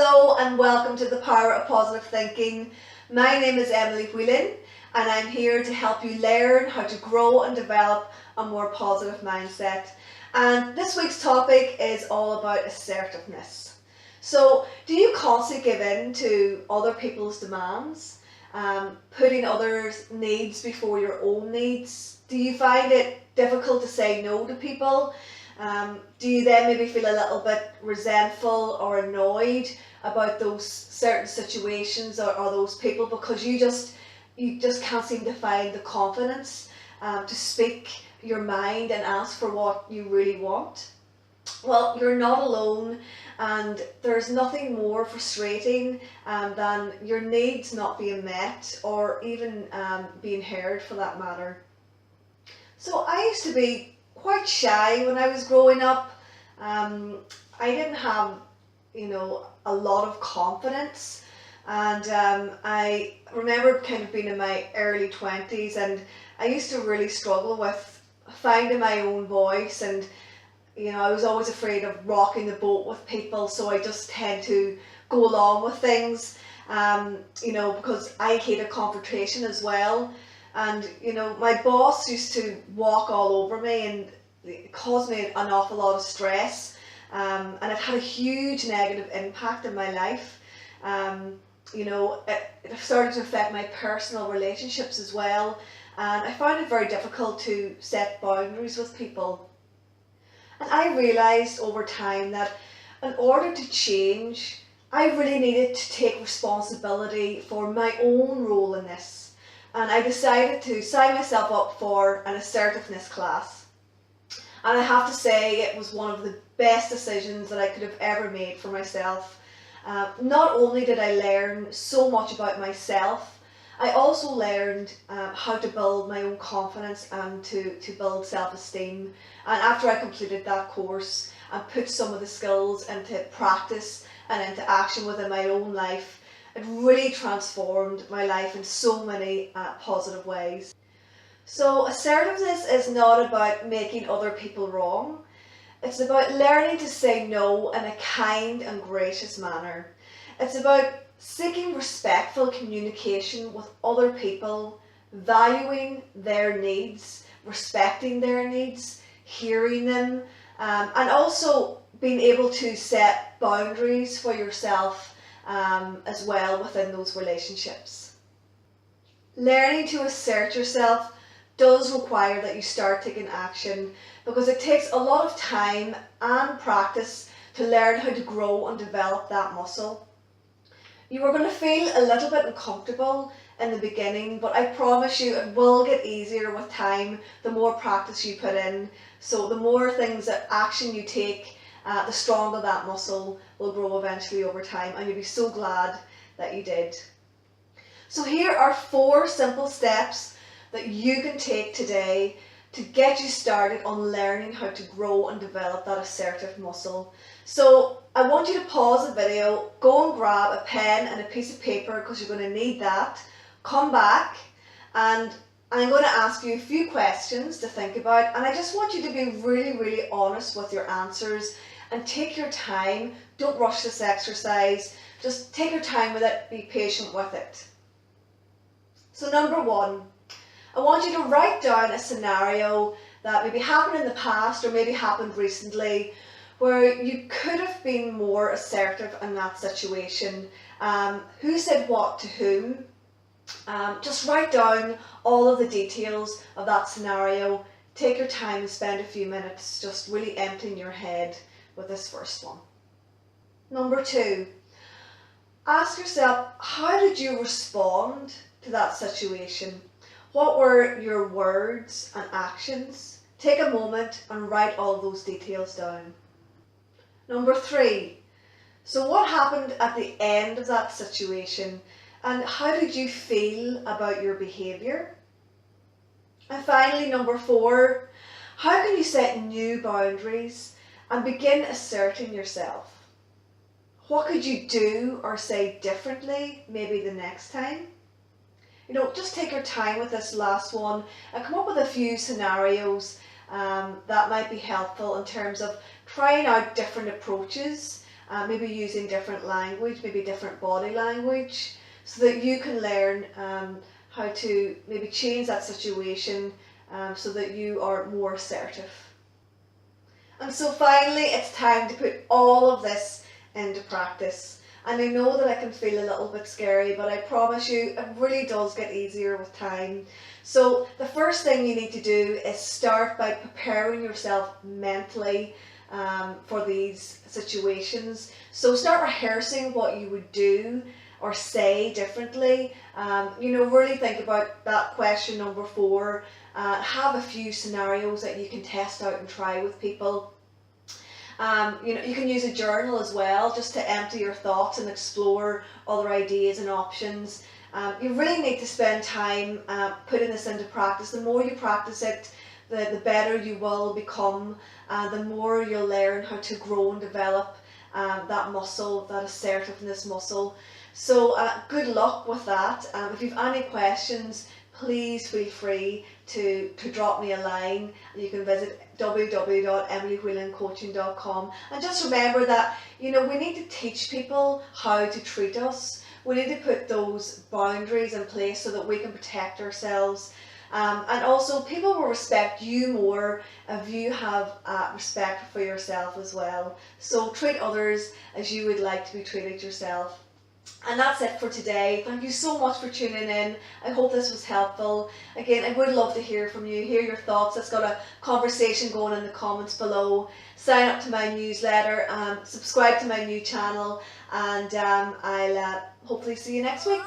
Hello and welcome to the Power of Positive Thinking. My name is Emily Whelan and I'm here to help you learn how to grow and develop a more positive mindset. And this week's topic is all about assertiveness. So, do you constantly give in to other people's demands, putting others' needs before your own needs? Do you find it difficult to say no to people? Do you then maybe feel a little bit resentful or annoyed about those certain situations or those people because you just can't seem to find the confidence to speak your mind and ask for what you really want? Well, you're not alone, and there's nothing more frustrating than your needs not being met or even being heard for that matter. So I used to be quite shy when I was growing up. I didn't have, a lot of confidence, and I remember kind of being in my early 20s, and I used to really struggle with finding my own voice, and I was always afraid of rocking the boat with people, so I just tend to go along with things, because I hated confrontation as well. And my boss used to walk all over me, and it caused me an awful lot of stress, and it had a huge negative impact in my life. It started to affect my personal relationships as well, and I found it very difficult to set boundaries with people. And I realised over time that in order to change, I really needed to take responsibility for my own role in this. And I decided to sign myself up for an assertiveness class. And I have to say it was one of the best decisions that I could have ever made for myself. Not only did I learn so much about myself, I also learned how to build my own confidence and to build self-esteem. And after I completed that course and put some of the skills into practice and into action within my own life, it really transformed my life in so many positive ways. So assertiveness is not about making other people wrong. It's about learning to say no in a kind and gracious manner. It's about seeking respectful communication with other people, valuing their needs, respecting their needs, hearing them, and also being able to set boundaries for yourself as well within those relationships. Learning to assert yourself does require that you start taking action, because it takes a lot of time and practice to learn how to grow and develop that muscle. You are going to feel a little bit uncomfortable in the beginning, but I promise you it will get easier with time, the more practice you put in. So the more things that action you take, the stronger that muscle will grow eventually over time, and you'll be so glad that you did. So here are 4 simple steps that you can take today to get you started on learning how to grow and develop that assertive muscle. So I want you to pause the video, go and grab a pen and a piece of paper, because you're going to need that. Come back, and I'm going to ask you a few questions to think about, and I just want you to be really, really honest with your answers and take your time. Don't rush this exercise. Just take your time with it, be patient with it. So number 1, I want you to write down a scenario that maybe happened in the past or maybe happened recently where you could have been more assertive in that situation. Who said what to whom? Just write down all of the details of that scenario. Take your time and spend a few minutes just really emptying your head with this first one. Number 2, ask yourself, how did you respond to that situation? What were your words and actions? Take a moment and write all those details down. Number 3, so what happened at the end of that situation, and how did you feel about your behaviour? And finally, number 4, how can you set new boundaries and begin asserting yourself? What could you do or say differently maybe the next time? Just take your time with this last one and come up with a few scenarios that might be helpful in terms of trying out different approaches maybe using different language, maybe different body language, so that you can learn how to maybe change that situation so that you are more assertive. And so finally, it's time to put all of this into practice. And I know that it can feel a little bit scary, but I promise you, it really does get easier with time. So the first thing you need to do is start by preparing yourself mentally for these situations. So start rehearsing what you would do or say differently. Really think about that question number 4. Have a few scenarios that you can test out and try with people. You can use a journal as well, just to empty your thoughts and explore other ideas and options. You really need to spend time putting this into practice. The more you practice it, the better you will become. The more you'll learn how to grow and develop that muscle, that assertiveness muscle. So good luck with that. If you've any questions, please feel free to drop me a line. You can visit www.emilywhelancoaching.com, and just remember that we need to teach people how to treat us. We need to put those boundaries in place so that we can protect ourselves, and also people will respect you more if you have respect for yourself as well. So treat others as you would like to be treated yourself. And that's it for today. Thank you so much for tuning in. I hope this was helpful. Again, I would love to hear from you, hear your thoughts. Let's get a conversation going in the comments below. Sign up to my newsletter, subscribe to my new channel, and I'll hopefully see you next week.